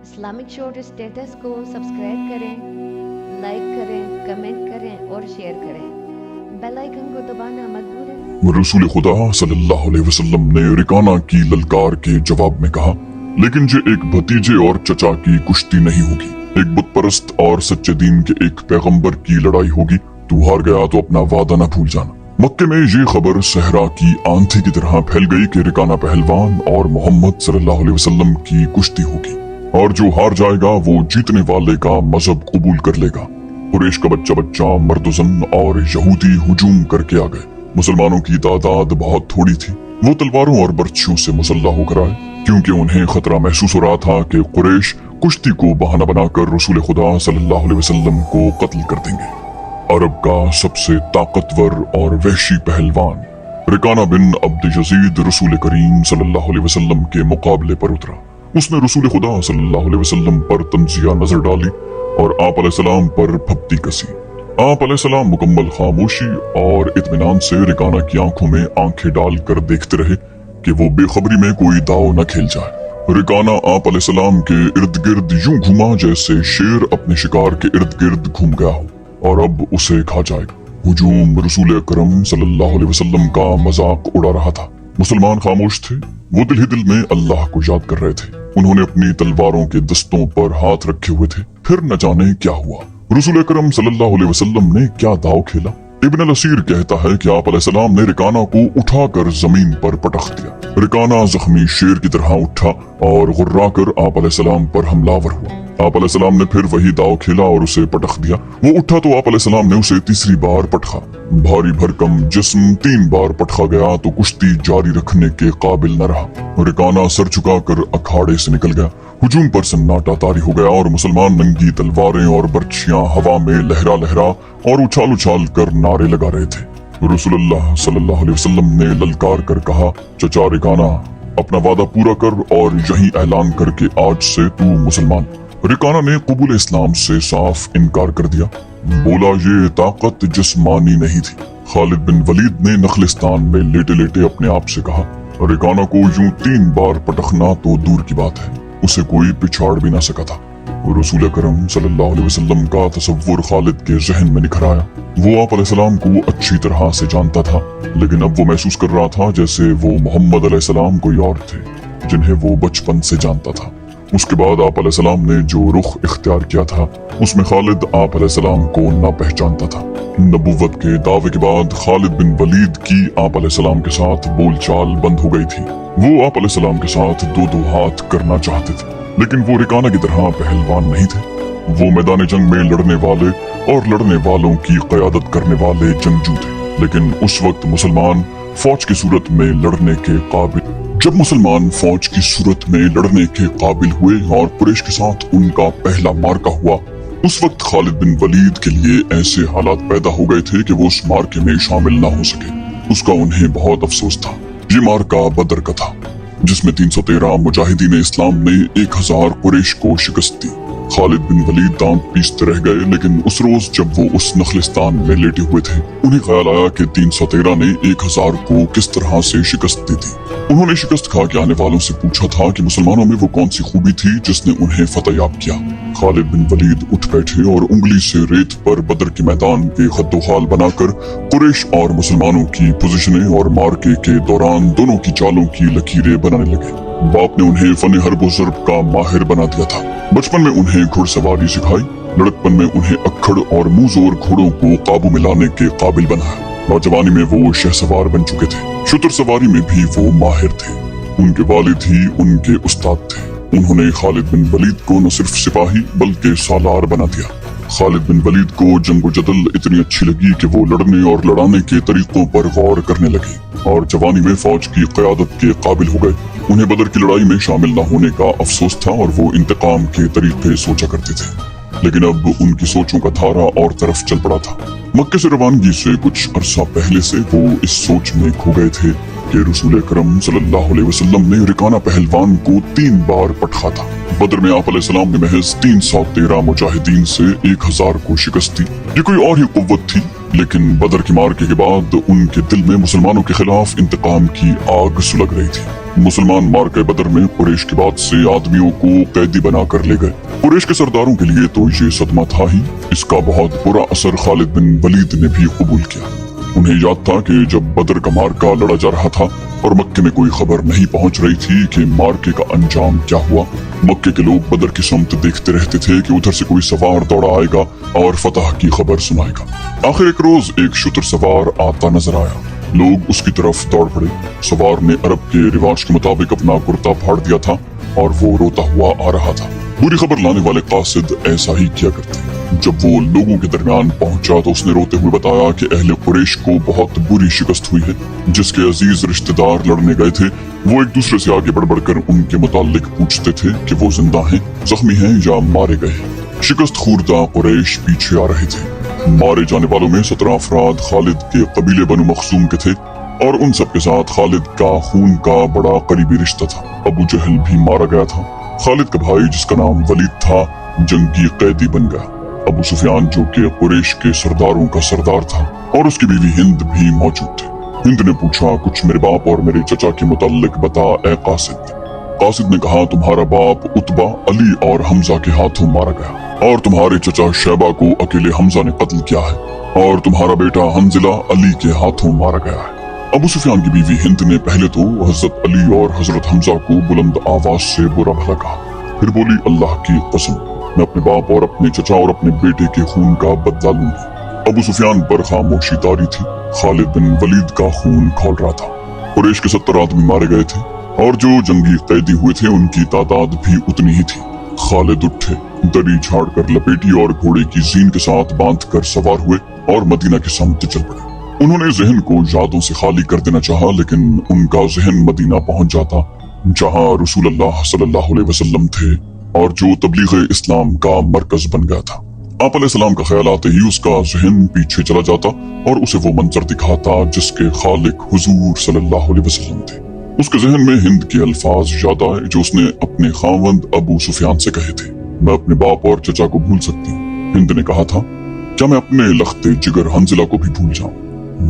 Islamic short status کو subscribe کریں، like کریں، کمنٹ کریں اور شیئر کریں۔ بیل آئیکن کو دبانا مت بھولیں۔ رسول خدا صلی اللہ علیہ وسلم نے رکانہ کی للکار کے جواب میں کہا، لیکن یہ ایک بھتیجے اور چچا کی کشتی نہیں ہوگی، ایک بت پرست اور سچے دین کے ایک پیغمبر کی لڑائی ہوگی۔ تو ہار گیا تو اپنا وعدہ نہ بھول جانا۔ مکے میں یہ خبر صحرا کی آندھی کی طرح پھیل گئی کہ رکانہ پہلوان اور محمد صلی اللہ علیہ وسلم کی کشتی ہوگی، اور جو ہار جائے گا وہ جیتنے والے کا مذہب قبول کر لے گا۔ قریش کا بچہ مرد و زن اور یہودی ہجوم کر کے آ گئے۔ مسلمانوں کی تعداد بہت تھوڑی تھی۔ وہ تلواروں اور برچھیوں سے مسلح ہو کر آئے، کیونکہ انہیں خطرہ محسوس ہو رہا تھا کہ قریش کشتی کو بہانہ بنا کر رسول خدا صلی اللہ علیہ وسلم کو قتل کر دیں گے۔ عرب کا سب سے طاقتور اور وحشی پہلوان رکانہ بن عبد یزید رسول کریم صلی اللہ علیہ وسلم کے مقابلے پر اترا۔ اس نے رسول خدا صلی اللہ علیہ وسلم پر تنزیہ نظر ڈالی اور آپ علیہ السلام پر پھپتی کسی۔ آپ علیہ السلام مکمل خاموشی اور اطمینان سے رکانہ کی آنکھوں میں آنکھیں ڈال کر دیکھتے رہے کہ وہ بے خبری میں کوئی داؤ نہ کھیل جائے۔ رکانہ آپ علیہ السلام کے ارد گرد یوں گھوما جیسے شیر اپنے شکار کے ارد گرد گھوم گیا ہو اور اب اسے کھا جائے گا۔ ہجوم رسول اکرم صلی اللہ علیہ وسلم کا مذاق اڑا رہا تھا۔ مسلمان خاموش تھے، وہ دل ہی دل میں اللہ کو یاد کر رہے تھے۔ انہوں نے اپنی تلواروں کے دستوں پر ہاتھ رکھے ہوئے تھے۔ پھر نہ جانے کیا ہوا، رسول اکرم صلی اللہ علیہ وسلم نے کیا داؤ کھیلا۔ ابن الاسیر کہتا ہے کہ آپ علیہ السلام نے رکانہ کو اٹھا کر زمین پر پٹخ دیا۔ رکانہ زخمی شیر کی طرح اٹھا اور غرا کر آپ علیہ السلام پر حملہ آور ہوا۔ آپ علیہ السلام نے پھر وہی داؤ کھیلا اور اسے پٹخ دیا۔ وہ اٹھا تو آپ علیہ السلام نے اسے تیسری بار پٹخا۔ بھاری بھرکم جسم 3 بار پٹخا گیا تو کشتی جاری رکھنے کے قابل نہ رہا۔ رکانہ سر جھکا کر اکھاڑے سے نکل گیا۔ ہجوم پر سناٹا طاری ہو گیا اور مسلمان ننگی تلواریں اور برچھیاں ہوا میں لہرا لہرا اور اچھال اچھال کر نعرے لگا رہے تھے۔ رسول اللہ صلی اللہ علیہ وسلم نے للکار کر کہا، چچا رکانہ، اپنا وعدہ پورا کر اور یہی اعلان کر کے آج سے تو مسلمان۔ رکانہ نے قبول اسلام سے صاف انکار کر دیا، بولا یہ طاقت جسمانی نہیں تھی۔ خالد بن ولید نے نخلستان میں لیٹے لیٹے اپنے آپ سے کہا، رکانہ کو یوں 3 بار پٹخنا تو دور کی بات ہے، اسے کوئی پچھاڑ بھی نہ سکا تھا۔ رسول اکرم صلی اللہ علیہ وسلم کا تصور خالد کے ذہن میں نکھر آیا۔ وہ آپ علیہ السلام کو اچھی طرح سے جانتا تھا، لیکن اب وہ محسوس کر رہا تھا جیسے وہ محمد علیہ السلام کوئی اور تھے جنہیں وہ بچپن سے جانتا تھا۔ اس کے بعد آپ علیہ السلام نے جو رخ اختیار کیا تھا اس میں خالد آپ علیہ السلام کو نہ پہچانتا تھا۔ نبوت کے دعوے کے بعد خالد بن ولید کی آپ علیہ السلام کے ساتھ بول چال بند ہو گئی تھی۔ وہ آپ علیہ السلام کے ساتھ 2 ہاتھ کرنا چاہتے تھے، لیکن وہ رکانہ کی طرح پہلوان نہیں تھے۔ وہ میدان جنگ میں لڑنے والے اور لڑنے والوں کی قیادت کرنے والے جنگجو تھے، لیکن اس وقت مسلمان فوج کی صورت میں لڑنے کے قابل جب مسلمان فوج کی صورت میں لڑنے کے قابل ہوئے اور قریش کے ساتھ ان کا پہلا مارکا ہوا، اس وقت خالد بن ولید کے لیے ایسے حالات پیدا ہو گئے تھے کہ وہ اس مارکے میں شامل نہ ہو سکے۔ اس کا انہیں بہت افسوس تھا۔ یہ مارکا بدر کا تھا، جس میں 313 مجاہدین اسلام نے 1000 قریش کو شکست دی۔ خالد بن ولید دانت پیستے رہ گئے، لیکن اس روز جب وہ اس نخلستان میں لیٹے ہوئے تھے انہیں خیال آیا کہ 313 نے 1000 کو کس طرح سے شکست دی تھی۔ انہوں نے شکست کھا کے آنے والوں سے پوچھا تھا کہ مسلمانوں میں وہ کون سی خوبی تھی جس نے انہیں فتح یاب کیا۔ خالد بن ولید اٹھ بیٹھے اور انگلی سے ریت پر بدر کے میدان کے خط و خال بنا کر قریش اور مسلمانوں کی پوزیشنیں اور مارکے کے دوران دونوں کی چالوں کی لکیریں بنانے لگے۔ باپ نے انہیں فن حرب و ضرب کا ماہر بنا دیا تھا۔ بچپن میں انہیں گھڑ سواری سکھائی، لڑکپن میں انہیں اکھڑ اور منہ زور گھوڑوں کو قابو میں لانے کے قابل بنایا۔ نوجوانی میں وہ شہ سوار بن چکے تھے، شتر سواری میں بھی وہ ماہر تھے۔ ان کے والد ہی ان کے استاد تھے۔ انہوں نے خالد بن ولید کو نہ صرف سپاہی بلکہ سالار بنا دیا۔ خالد بن ولید کو جنگ و جدل اتنی اچھی لگی کہ وہ لڑنے اور لڑانے کے طریقوں پر غور کرنے لگے اور جوانی میں فوج کی قیادت کے قابل ہو گئے۔ انہیں بدر کی لڑائی میں شامل نہ ہونے کا افسوس تھا اور وہ انتقام کے طریقے سوچا کرتے تھے، لیکن اب ان کی سوچوں کا دھارا اور طرف چل پڑا تھا۔ مکے سے روانگی سے کچھ عرصہ پہلے سے وہ اس سوچ میں کھو گئے تھے के रसूल अकरम सल्लल्लाहु अलैहि वसल्लम ने रिकाना पहलवान को 3 बार पटखा था। बदर में आप अलैहिस्सलाम ने महज 313 मुजाहिदीन से 1000 को शिकस्त दी। ये कोई और ही कुव्वत थी, लेकिन बदर की मार्के के बाद उनके दिल में मुसलमानों के खिलाफ इंतकाम की आग सुलग रही थी। मुसलमान मार्के बदर में कुरैश की बात से आदमियों को कैदी बनाकर ले गए। कुरैश के सरदारों के लिए तो ये सदमा था ही, इसका बहुत बुरा असर खालिद बिन वलीद ने भी कबूल किया। उन्हें याद था कि जब बदर का मार्का लड़ा जा रहा था और मक्के में कोई खबर नहीं पहुंच रही थी कि मार्के का अंजाम क्या हुआ, मक्के के लोग बदर की समत देखते रहते थे कि उधर से कोई सवार दौड़ा आएगा और फतह की खबर सुनाएगा। आखिर एक रोज एक शुतर सवार आता नजर आया। लोग उसकी तरफ दौड़ पड़े। सवार ने अरब के रिवाज के मुताबिक अपना कुर्ता फाड़ दिया था और वो रोता हुआ आ रहा था। बुरी खबर लाने वाले कासिद ऐसा ही किया करते। जब वो लोगों के दरमियान पहुंचा तो उसने रोते हुए बताया कि अहले कुरैश को बहुत बुरी शिकस्त हुई है। जिसके अजीज रिश्तेदार लड़ने गए थे वो एक दूसरे से आगे बढ़ बढ़कर उनके मुतालिक पूछते थे कि वो जिंदा हैं, जख्मी हैं या मारे गए हैं। शिकस्त खूर्दा कुरैश पीछे आ रहे थे। मारे जाने वालों में 17 अफराद खालिद के कबीले बनु मखसूम के थे और उन सब के साथ खालिद का खून का बड़ा करीबी रिश्ता था। अबू जहल भी मारा गया था। खालिद का भाई जिसका नाम वलीद था जंगी कैदी बन गया। अबू सुफियान जो कि कुरैश के सरदारों का सरदार था और उसकी बीवी हिंद भी मौजूद थे। हिंद ने पूछा, कुछ मेरे बाप और मेरे चचा के मुताल्लिक बता ए कासिद। कासिद ने कहा, तुम्हारा बाप उतबा अली और हमजा के हाथों मारा गया और तुम्हारे चचा शैबा को अकेले हमजा ने कत्ल किया है और तुम्हारा बेटा हंजिला अली के हाथों मारा गया है। अबू सुफियान की बीवी हिंद ने पहले तो हजरत अली और हजरत हमजा को बुलंद आवाज से बुरा भला कहा, फिर बोली, अल्लाह की कसम, मैं अपने बाप और अपने चचा और अपने बेटे के खून का बदला लूंगी। अबू सुफियान पर खामोशी तारी थी। खालिद बिन वलीद का खून खौल रहा था। कुरैश के 70 आदमी मारे गए थे और जो जंगी कैदी हुए थे उनकी तादाद भी उतनी ही थी। खालिद उठे, दरी झाड़ कर लपेटी और घोड़े की जीन के साथ बांध कर सवार हुए और मदीना के समत चल पड़े। उन्होंने जहन को यादों से खाली कर देना चाहा, लेकिन उनका जहन मदीना पहुंच जाता जहां रसूलुल्लाह सल्लल्लाहु अलैहि वसल्लम थे और जो तबलीग इस्लाम का मरकज बन गया था। आप अलैहिस्सलाम का ख्याल आते ही उसका जहन पीछे चला जाता और उसे वो मंजर दिखाता जिसके खालिक हुजूर सल्लल्लाहु अलैहि वसल्लम थे। उसके जहन में हिंद के अल्फाज याद आए जो उसने अपने खावंद अबू सुफियान से कहे थे, मैं अपने बाप और चचा को भूल सकती हूँ। हिंद ने कहा था, क्या मैं अपने लख्ते जिगर हंजिला को भी भूल जाऊं?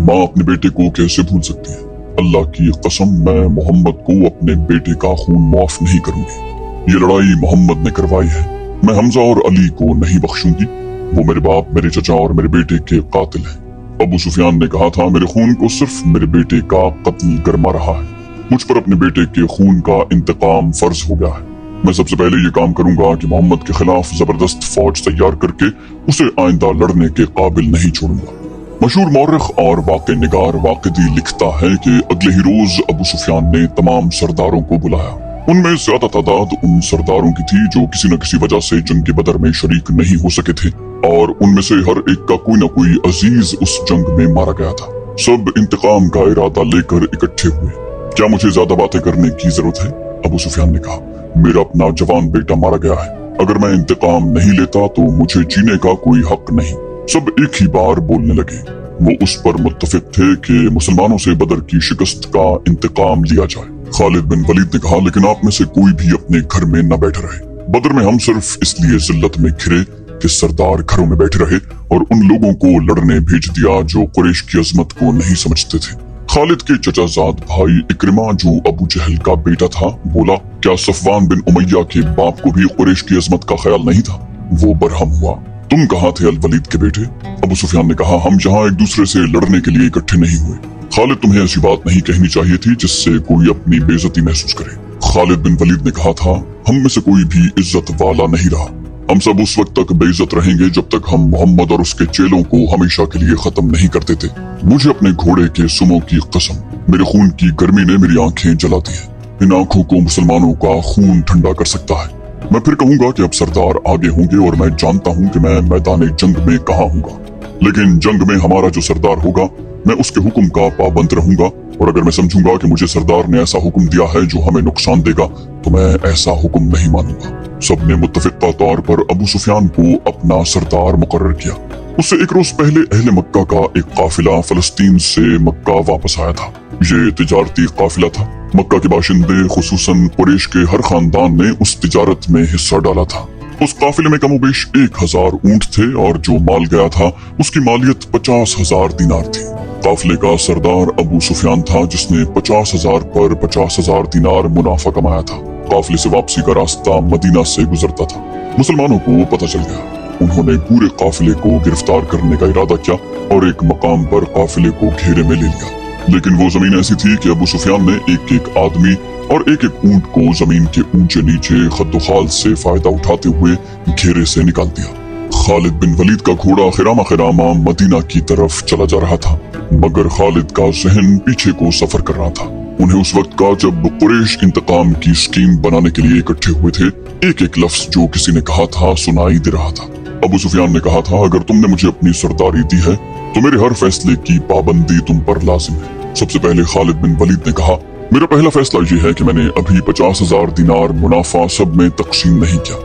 माँ अपने बेटे को कैसे भूल सकती है? अल्लाह की कसम, मैं मोहम्मद को अपने बेटे का खून माफ नहीं करूंगी। ये लड़ाई मोहम्मद ने करवाई है, मैं हमजा और अली को नहीं बख्शूंगी। वो मेरे बाप, मेरे चचा और मेरे बेटे के कातिल हैं। अबू सुफियान ने कहा था, मेरे खून को सिर्फ मेरे बेटे का कत्ल गरमा रहा है। मुझ पर अपने बेटे के खून का इंतकाम फर्ज हो गया है। मैं सबसे पहले ये काम करूंगा कि मोहम्मद के खिलाफ जबरदस्त फौज तैयार करके उसे आइंदा लड़ने के काबिल नहीं छोड़ूंगा। मशहूर मौरख और वाक़े निगार वाक़िदी लिखता है कि अगले ही रोज अबू सुफियान ने तमाम सरदारों को बुलाया। उनमें ज्यादा तादाद उन सरदारों की थी जो किसी न किसी वजह से जंग बदर में शरीक नहीं हो सके थे और उनमें से हर एक का कोई न कोई अजीज उस जंग में मारा गया था। सब इंतकाम का इरादा लेकर इकट्ठे हुए। क्या मुझे ज्यादा बातें करने की जरूरत है? अबू सुफियान ने कहा, मेरा अपना जवान बेटा मारा गया है, अगर मैं इंतकाम नहीं लेता तो मुझे जीने का कोई हक नहीं। सब एक ही बार बोलने लगे। वो उस पर मुत्तफिक थे कि मुसलमानों से बदर की शिकस्त का इंतकाम लिया जाए। खालिद बिन वलीद ने कहा, लेकिन आप में से कोई भी अपने घर में न बैठा रहे। बदर में हम सिर्फ इसलिए जिल्लत में घिरे कि सरदार घरों में बैठे रहे और उन लोगों को लड़ने भेज दिया जो कुरैश की अजमत को नहीं समझते थे। खालिद के चचाजाद भाई इक्रिमा जो अबू जहल का बेटा था बोला, क्या सफवान बिन उमैया के बाप को भी कुरैश की अजमत का ख्याल नहीं था? वो बरहम हुआ, तुम कहाँ थे अल वलीद के बेटे? अबू सुफियान ने कहा, हम यहाँ एक दूसरे से लड़ने के लिए इकट्ठे नहीं हुए। खालिद, तुम्हें ऐसी बात नहीं कहनी चाहिए थी जिससे कोई अपनी बेइज्जती महसूस करे। खालिद बिन वलीद ने कहा था, हम में से कोई भी इज्जत वाला नहीं रहा। हम सब उस वक्त तक बेइज्जत रहेंगे जब तक हम मोहम्मद और उसके चेलों को हमेशा के लिए खत्म नहीं कर देते। मुझे अपने घोड़े के सुमों की कसम, मेरे खून की गर्मी ने मेरी आंखें जला दी है। इन आंखों को मुसलमानों का खून ठंडा कर सकता है। मैं फिर कहूंगा कि अब सरदार आगे होंगे और मैं जानता हूं कि मैं मैदान जंग में कहाँ हूंगा, लेकिन जंग में हमारा जो सरदार होगा मैं उसके हुक्म का पाबंद रहूंगा और अगर मैं समझूंगा कि मुझे सरदार ने ऐसा हुक्म दिया है जो हमें नुकसान देगा तो मैं ऐसा हुक्म नहीं मानूंगा। सबने मुत्तफिका तौर पर अबू सुफियान को अपना सरदार मुकर्रर किया। उससे एक रोज पहले अहले मक्का का एक काफिला फलस्तीन से मक्का वापस आया था। ये तिजारती काफिला था। मक्का के बाशिंदे खुसूसन कुरैश के हर खानदान ने उस तिजारत में हिस्सा डाला था। उस काफिले में कमोबेश 1000 ऊंट थे और जो माल गया था उसकी मालियत 50,000 दिनार थी। काफिले का सरदार अबू सुफियान था जिसने 50,000 पर 50,000 दिनार मुनाफा कमाया था। काफिले से वापसी का रास्ता मदीना से गुजरता था। मुसलमानों को पता चल गया। उन्होंने पूरे काफिले को गिरफ्तार करने का इरादा किया और एक मकाम पर काफिले को घेरे में ले लिया। लेकिन वो जमीन ऐसी थी कि अबू सुफियान ने एक एक आदमी और एक एक ऊंट को जमीन के ऊंचे नीचे खद्दोखाल से फायदा उठाते हुए घेरे से निकाल दिया। खालिद बिन वलीद का घोड़ा खिरामा खिरामा मदीना की तरफ चला जा रहा था, मगर खालिद का जहन पीछे को सफर कर रहा था। उन्हें उस वक्त का जब कुरैश इंतकाम की स्कीम बनाने के लिए इकट्ठे हुए थे, एक एक लफ्ज जो किसी ने कहा था सुनाई दे रहा था। अबू सुफियान ने कहा था, अगर तुमने मुझे अपनी सरदारी दी है तो मेरे हर फैसले की पाबंदी तुम पर लाजिम है। सबसे पहले खालिद बिन वलीद ने कहा, मेरा पहला फैसला ये है कि मैंने अभी 50,000 दिनार मुनाफा सब में तकसीम नहीं किया,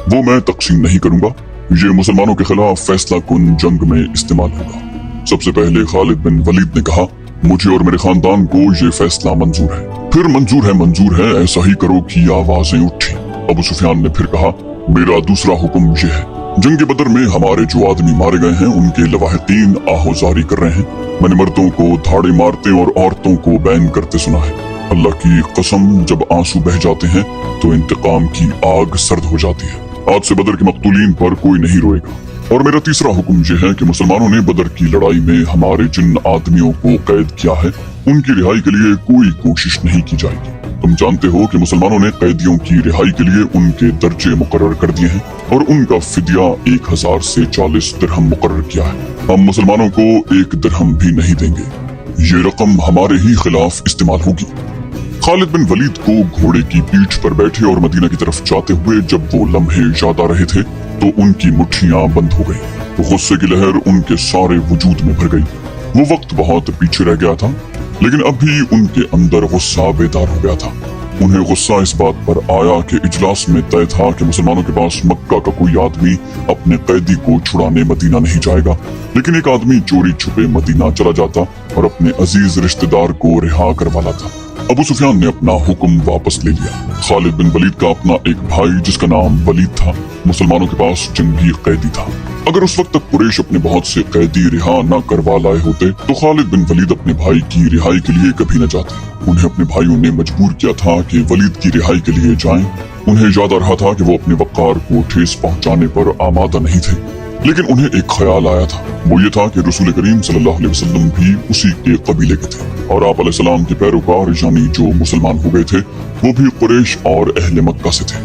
वो मैं तकसीम नहीं करूंगा। ये मुसलमानों के खिलाफ फैसला कुन जंग में इस्तेमाल होगा। सबसे पहले खालिद बिन वलीद ने कहा, मुझे और मेरे खानदान को ये फैसला मंजूर है। फिर मंजूर है ऐसा ही करो की आवाजें उठी। अबू सुफियान ने फिर कहा, मेरा दूसरा हुक्म ये है, जंग बदर में हमारे जो आदमी मारे गए हैं उनके लवाहिकीन आहोजारी कर रहे हैं। मैंने मर्दों को धाड़े मारते और औरतों को बैन करते सुना है। अल्लाह की कसम, जब आंसू बह जाते हैं तो इंतकाम की आग सर्द हो जाती है। आज से बदर के मकतूलीन पर कोई नहीं रोएगा। और मेरा तीसरा हुक्म यह है कि मुसलमानों ने बदर की लड़ाई में हमारे जिन आदमियों को कैद किया है उनकी रिहाई के लिए कोई कोशिश नहीं की जाएगी। तुम जानते हो कि मुसलमानों ने कैदियों की रिहाई के लिए उनके दर्जे मुकर्रर कर दिए हैं और उनका फिदिया 1000 से 40 दिरहम मुकर्रर किया है। हम मुसलमानों को 1 दिरहम भी नहीं देंगे। ये रकम हमारे ही खिलाफ इस्तेमाल होगी। खालिद बिन वलीद को घोड़े की पीठ पर बैठे और मदीना की तरफ जाते हुए जब वो लम्हे याद आ रहे थे तो उनकी मुट्ठियां बंद हो गई। तो गुस्से की लहर उनके सारे वजूद में भर गई। वो वक्त बहुत पीछे रह गया था, लेकिन अब भी उनके अंदर गुस्सा बेदार हो गया था। उन्हें गुस्सा इस बात पर आया कि इजलास में तय था कि मुसलमानों के पास मक्का का कोई आदमी अपने कैदी को छुड़ाने मदीना नहीं जाएगा, लेकिन एक आदमी चोरी छुपे मदीना चला जाता और अपने अजीज रिश्तेदार को रिहा करवा लाता। अबू सुफियान ने अपना हुक्म वापस ले लिया। खालिद बिन वलीद का अपना एक भाई जिसका नाम वलीद था, मुसलमानों के पास जंगी कैदी था। अगर उस वक्त तक कुरैश अपने बहुत से कैदी रिहा न करवा लाए होते तो खालिद बिन वलीद अपने भाई की रिहाई के लिए कभी न जाते। उन्हें अपने भाइयों ने मजबूर किया था कि वलीद की रिहाई के लिए जाएं। उन्हें याद आ रहा था कि वो अपने वक़ार को ठेस पहुंचाने पर आमादा नहीं थे, लेकिन उन्हें एक ख्याल आया था। वो ये था कि रसूल करीम सल्लल्लाहु अलैहि वसल्लम भी उसी के कबीले के थे और आप अलैहिस्सलाम के पैरोकार यानी जो मुसलमान हो गए थे वो भी कुरैश और अहले मक्का से थे।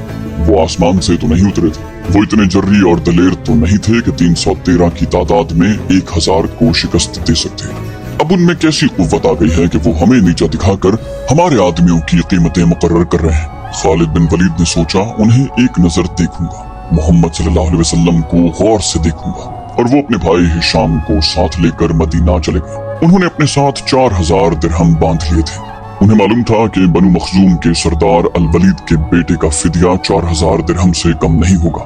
वो आसमान से तो नहीं उतरे थे। वो इतने जर्री और दलेर तो नहीं थे कि 313 की तादाद में 1000 को शिकस्त दे सकते। अब उनमें कैसी कुव्वत आ गई है कि वो हमें नीचा दिखाकर हमारे आदमियों की कीमतें मुकर्रर कर रहे हैं। खालिद बिन वलीद ने सोचा, उन्हें एक नजर देखूंगा, मोहम्मद सल्लल्लाहु अलैहि वसल्लम को गौर से देखूंगा। और वो अपने भाई हिशाम को साथ लेकर मदीना चले गए। उन्होंने अपने साथ 4000 दिरहम बांध लिए थे। उन्हें मालूम था कि बनु मखजूम के सरदार अल वलीद के बेटे का फिदिया 4000 दिरहम से कम नहीं होगा,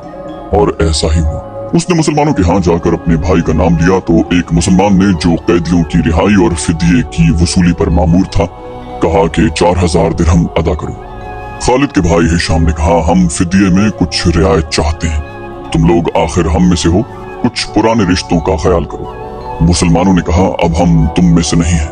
और ऐसा ही हुआ। उसने मुसलमानों के यहाँ जाकर अपने भाई का नाम लिया तो एक मुसलमान ने जो कैदियों की रिहाई और फिदिये की वसूली पर मामूर था कहा कि 4000 दिरहम अदा करो। खालिद के भाई हिशाम ने कहा, हम फिदिये में कुछ रियायत चाहते हैं, तुम लोग आखिर हम में से हो, कुछ पुराने रिश्तों का ख्याल करो। मुसलमानों ने कहा, अब हम तुम में से नहीं हैं,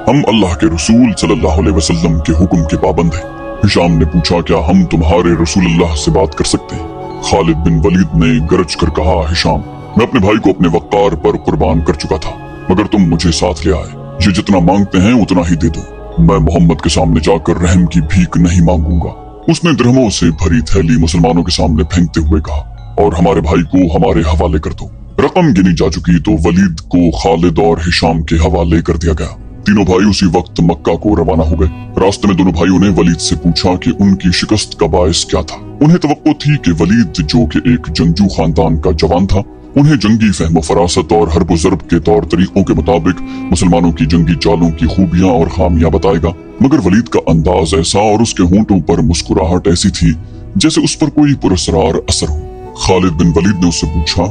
हम अल्लाह के रसूल सल्लल्लाहु अलैहि वसल्लम के हुक्म के पाबंद हैं। हिशाम ने पूछा, क्या हम तुम्हारे रसूल अल्लाह से बात कर सकते हैं? खालिद बिन वलीद ने गरज कर कहा, हिशाम, मैं अपने भाई को अपने वक़ार पर कुर्बान कर चुका था, मगर तुम मुझे साथ ले आए। ये जितना मांगते हैं उतना ही दे दो, मैं मोहम्मद के सामने जाकर रहम की भीख नहीं मांगूंगा। उसने दिरहमों से भरी थैली मुसलमानों के सामने फेंकते हुए कहा, और हमारे भाई को हमारे हवाले कर दो। रकम गिनी जा चुकी तो वलीद को खालिद और हिशाम के हवाले कर दिया गया। तीनों भाई उसी वक्त मक्का को रवाना हो गए। रास्ते में दोनों भाइयों ने वलीद से पूछा कि उनकी शिकस्त का बायस क्या था। उन्हें तवक्को थी कि वलीद, जो कि एक जंगजू खानदान का जवान था, उन्हें जंगी फहम फरासत और हर्ब ज़र्ब के तौर तरीकों के मुताबिक मुसलमानों की जंगी चालों की खूबियां और खामियां बताएगा। मगर वलीद का अंदाज ऐसा और उसके होंठों पर मुस्कुराहट ऐसी थी जैसे उस पर कोई पुरस्कार असर हो। खालिद बिन वलीद ने उससे पूछा,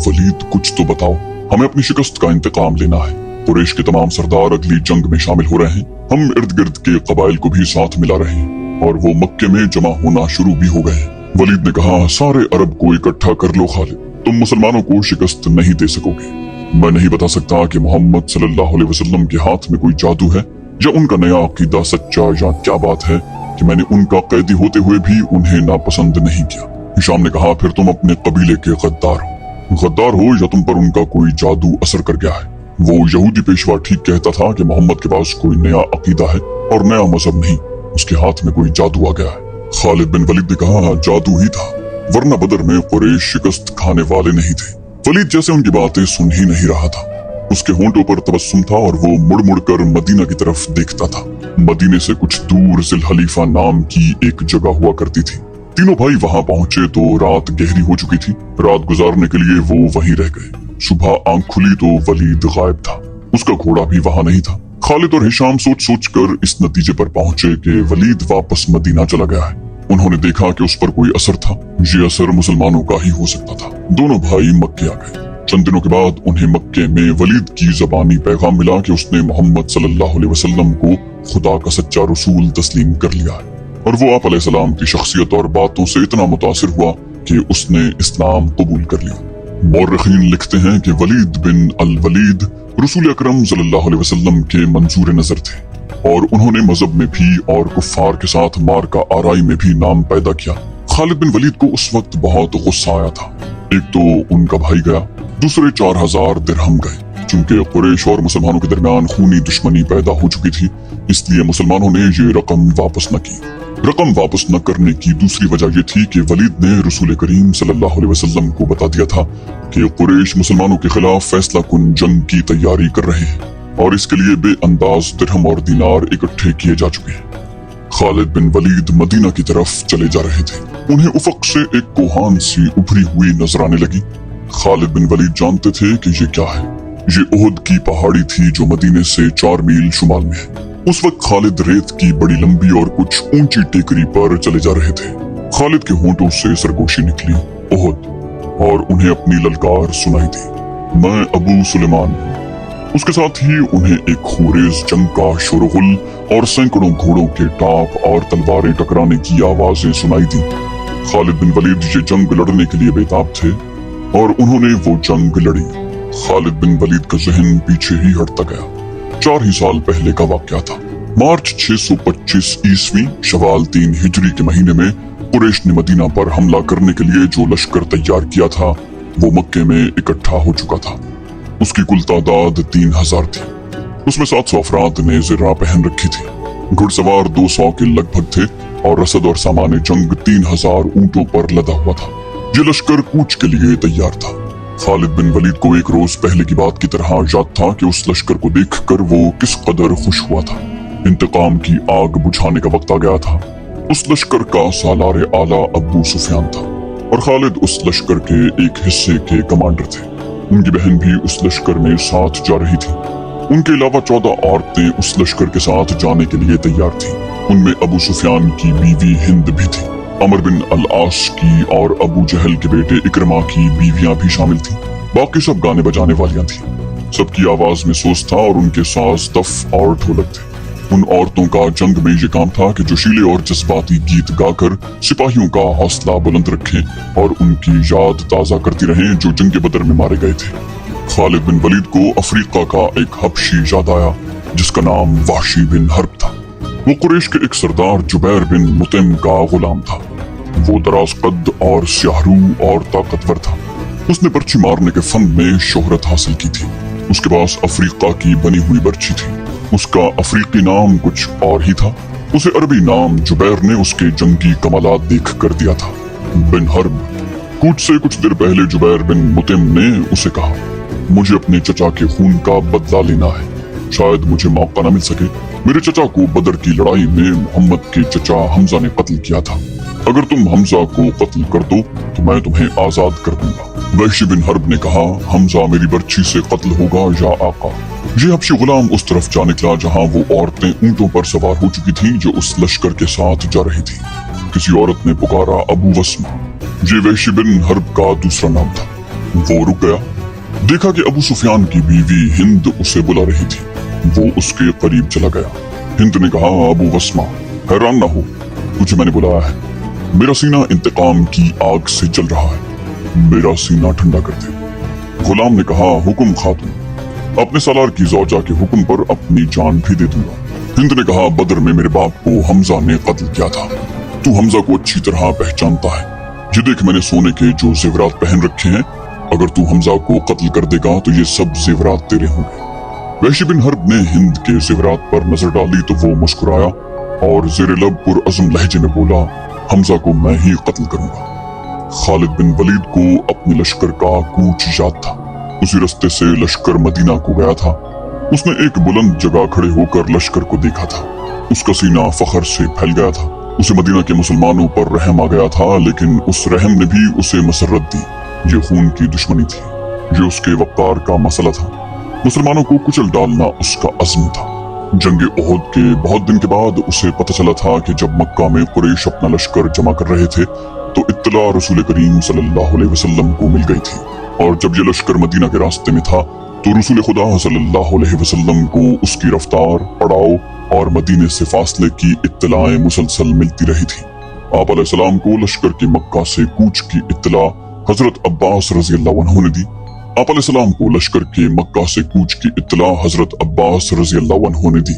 वलीद कुछ तो बताओ, हमें अपनी शिकस्त का इंतकाम लेना है। कुरैश के तमाम सरदार अगली जंग में शामिल हो रहे हैं। हम इर्द गिर्द के कबाइल को भी साथ मिला रहे हैं और वो मक्के में जमा होना शुरू भी हो गए हैं। वलीद ने कहा, सारे अरब को इकट्ठा कर लो खालिद, तुम मुसलमानों को शिकस्त नहीं दे सकोगे। मैं नहीं बता सकता कि मोहम्मद सल्लल्लाहु अलैहि वसल्लम के हाथ में कोई जादू है या उनका नया अकीदा सच्चा, या क्या बात है कि मैंने उनका कैदी होते हुए भी उन्हें नापसंद नहीं किया। हिशाम ने कहा, फिर तुम अपने कबीले के गद्दार हो। गद्दार हो या तुम पर उनका कोई जादू असर कर गया है। वो यहूदी पेशवा ठीक कहता था कि मोहम्मद के पास कोई नया अकीदा है और नया मजहब नहीं, उसके हाथ में कोई जादू आ गया है। खालिद बिन वलीद ने कहा, जादू ही था, वरना बदर में कुरैश शिकस्त खाने वाले नहीं थे। वलीद जैसे उनकी बातें सुन ही नहीं रहा था। उसके होंठों पर तबस्सुम था और वो मुड़ मुड़ कर मदीना की तरफ देखता था। मदीने से कुछ दूर जिल हलीफा नाम की एक जगह हुआ करती थी। तीनों भाई वहां पहुंचे तो रात गहरी हो चुकी थी। रात गुजारने के लिए वो वहीं रह गए। सुबह आंख खुली तो वलीद गायब था, उसका घोड़ा भी वहां नहीं था। खालिद और हिशाम सोच सोच कर इस नतीजे पर पहुंचे कि वलीद वापस मदीना चला गया है। उन्होंने देखा कि उस पर कोई असर था। ये असर मुसलमानों का ही हो सकता था। दोनों भाई मक्के आ गए। चंद दिनों के बाद उन्हें मक्के में वलीद की ज़बानी पैगाम मिला कि उसने मोहम्मद सल्लल्लाहु अलैहि वसल्लम को खुदा का सच्चा रसूल तस्लीम कर लिया है। और वो आप अलैहिस्सलाम की शख्सियत और बातों से इतना मुतासिर हुआ कि उसने इस्लाम कबूल कर लिया। मौर्रिखीन लिखते हैं कि वलीद बिन अल वलीद रसूल अकरम सल्लल्लाहु अलैहि वसल्लम के मंजूर नजर थे और उन्होंने मजहब में भी और कुफ्फार के साथ मार्का आराई में भी नाम पैदा किया। खालिद बिन वलीद को उस वक्त बहुत गुस्सा आया था। एक तो उनका भाई गया, दूसरे 4000 दिरहम गए। चूंकि कुरैश और मुसलमानों के दरमियान खूनी दुश्मनी पैदा हो चुकी थी, इसलिए मुसलमानों ने ये रकम वापस न की। रकम वापस न करने की दूसरी वजह यह थी कि वलीद ने रसूल करीम सल्लल्लाहु अलैहि वसल्लम को बता दिया था कि कुरैश मुसलमानों के खिलाफ फैसला कुन जंग की तैयारी कर रहे हैं और इसके लिए बेअंदाज दिरहम और दीनार इकट्ठे किए जा चुके हैं। खालिद बिन वलीद मदीना की तरफ चले जा रहे थे। उन्हें उफक से एक कोहान सी उभरी हुई नजर आने लगी। खालिद बिन वलीद जानते थे कि ये क्या है। ये ओहद की पहाड़ी थी जो मदीने से 4 मील शुमाल में है। उस वक्त खालिद रेत की बड़ी लंबी और कुछ ऊंची टेकरी पर चले जा रहे थे। खालिद के होंठों से सरगोशी निकली, ओहद, और उन्हें अपनी ललकार सुनाई दी, मैं अबू सुलेमान हूँ। उसके साथ ही उन्हें एक खूरेज जंग का शोरगुल और सैकड़ों घोड़ों के टाप और तलवारें टकराने की आवाजें सुनाई दी। खालिद बिन वलीद ये जंग लड़ने के लिए बेताब थे और उन्होंने वो जंग लड़ी। खालिद बिन वलीद का जहन पीछे ही हटता गया। 4 ही साल पहले का वाकया था। मार्च 625 ईस्वी शवाल 3 हिजरी के महीने में कुरैश ने मदीना पर हमला करने के लिए जो लश्कर तैयार किया था वो मक्के में इकट्ठा हो चुका था। उसकी कुल तादाद 3000 थी। उसमें 700 अफराद ने ज़िर्रा पहन रखी थी। घुड़सवार 200 के लगभग थे और रसद और सामान जंग 3000 ऊंटों पर लदा हुआ था। ये लश्कर कूच के लिए तैयार था। खालिद बिन वलीद को एक रोज पहले की बात की तरह याद था कि उस लश्कर को देखकर वो किस कदर खुश हुआ था। इंतकाम की आग बुझाने का वक्त आ गया था। उस लश्कर का सालार आला अबू सुफियान था और खालिद उस लश्कर के एक हिस्से के कमांडर थे। उनकी बहन भी उस लश्कर में साथ जा रही थी। उनके अलावा 14 औरतें उस लश्कर के साथ जाने के लिए तैयार थीं। उनमें अबू सुफियान की बीवी हिंद भी थी। अमर बिन अल आस की और अबू जहल के बेटे इकरमा की बीवियां भी शामिल थीं। बाकी सब गाने बजाने वालियां थीं। सबकी आवाज में सोच था और उनके साज तफ और ढोलक थे। उन औरतों का जंग में ये काम था कि जोशीले और जज्बाती गीत गाकर सिपाहियों का हौसला बुलंद रखें और उनकी याद ताजा करती रहें जो जंग बदर में मारे गए थे। खालिद बिन वलीद को अफ्रीका का एक हबशी याद आया जिसका नाम वाशी बिन हर्ब था। वो कुरैश के एक सरदार जुबैर बिन मुतिम का गुलाम था। वो दराज कद और स्याहरू और ताकतवर था। उसने बर्छी मारने के फन में शोहरत हासिल की थी। उसके पास अफ्रीका की बनी हुई बर्छी थी। उसका अफ्रीकी नाम कुछ और ही था। उसे अरबी नाम जुबैर ने उसके जंगी कमालात देख कर दिया था, बिन हर्ब। कूच से कुछ देर पहले जुबैर बिन मुतिम ने उसे कहा, मुझे अपने चचा के खून का बदला लेना है। शायद मुझे मौका न मिल सके। मेरे चचा को बदर की लड़ाई में मोहम्मद के चचा हमजा ने कत्ल किया था। अगर तुम हमजा को कत्ल कर दो तो मैं तुम्हें आजाद कर दूंगा। वहशी बिन हर्ब ने कहा, हमजा मेरी बर्छी से कत्ल होगा या आका। ये हबशी गुलाम उस तरफ जा निकला जहाँ वो औरतें ऊंटों पर सवार हो चुकी थीं जो उस लश्कर के साथ जा रही थी। किसी औरत ने पुकारा, अबू वस्मा। ये वहशी बिन हर्ब का दूसरा नाम था। वो रुक गया। देखा कि अबू सुफियान की बीवी हिंद उसे बुला रही थी। वो उसके करीब चला गया। हिंद ने कहा, अबू वस्मा, हैरान ना हो, तुझे मैंने बुलाया है। मेरा सीना इंतकाम की आग से जल रहा है, मेरा सीना ठंडा कर दे। गुलाम ने कहा, हुक्म खातून, अपने सालार की ज़ौजा के हुक्म पर अपनी जान भी दे दूंगा। हिंद ने कहा, बदर में मेरे बाप को हमजा ने कत्ल किया था। तू हमजा को अच्छी तरह पहचानता है। ये देख, मैंने सोने के जो जेवरात पहन रखे हैं, अगर तू हमजा को कत्ल कर देगा तो ये सब जेवरात तेरे होंगे। वहशी बिन हर्ब ने हिंद के जेवरात पर नजर डाली तो वो मुस्कुराया और जेरे लब पुरअज़्म लहजे में बोला, हमजा को मैं ही कत्ल करूंगा। खालिद बिन वलीद को अपने लश्कर का कूच याद था। उसी रास्ते से लश्कर मदीना को गया था। उसने एक बुलंद जगह खड़े होकर लश्कर को देखा था। उसका सीना फखर से फैल गया था। उसे मदीना के मुसलमानों पर रहम आ गया था, लेकिन उस रहम ने भी उसे मसरत दी। ये खून की दुश्मनी थी, ये उसके वक़ार का मसला था। मुसलमानों को कुचल डालना उसका अज़्म था। जंगे ओहद के बहुत दिन के बाद उसे पता चला था कि जब मक्का में कुरैश अपना लश्कर जमा कर रहे थे तो इत्तला रसूल करीम सल्लल्लाहु अलैहि वसल्लम को मिल गई थी, और जब ये लश्कर मदीना के रास्ते में था तो रसूल खुदा सल्लल्लाहु अलैहि वसल्लम को उसकी रफ्तार, पड़ाव और मदीने से फासले की इत्तलाएं मुसलसल मिलती रही थी। आप अलैहिस्सलाम को लश्कर के मक्का से कूच की इत्तला हजरत अब्बास रज़ी अल्लाह अन्हु ने दी। आप अलैहिस्सलाम को लश्कर के मक्का से कूच की इत्तला हजरत अब्बास रज़ी अल्लाह अन्हु ने दी।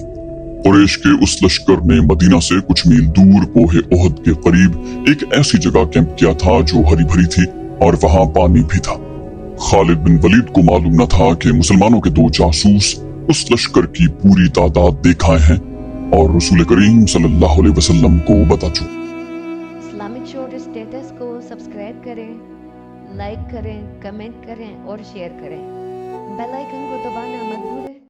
कुरैश के उस लश्कर ने मदीना से कुछ मील दूर कोहे ओहद के करीब एक ऐसी जगह कैंप किया था जो हरी भरी थी और वहां पानी भी था। खालिद बिन वलीद को मालूम न था कि मुसलमानों के 2 जासूस उस लश्कर की पूरी तादाद देखाए हैं और रसूल करीम सल्लल्लाहु अलैहि वसल्लम को बता चुके। इस्लामिक शॉर्ट स्टेटस को सब्सक्राइब करें, लाइक करें, कमेंट करें और शेयर करें। बेल आइकन को दबाना मत भूलें।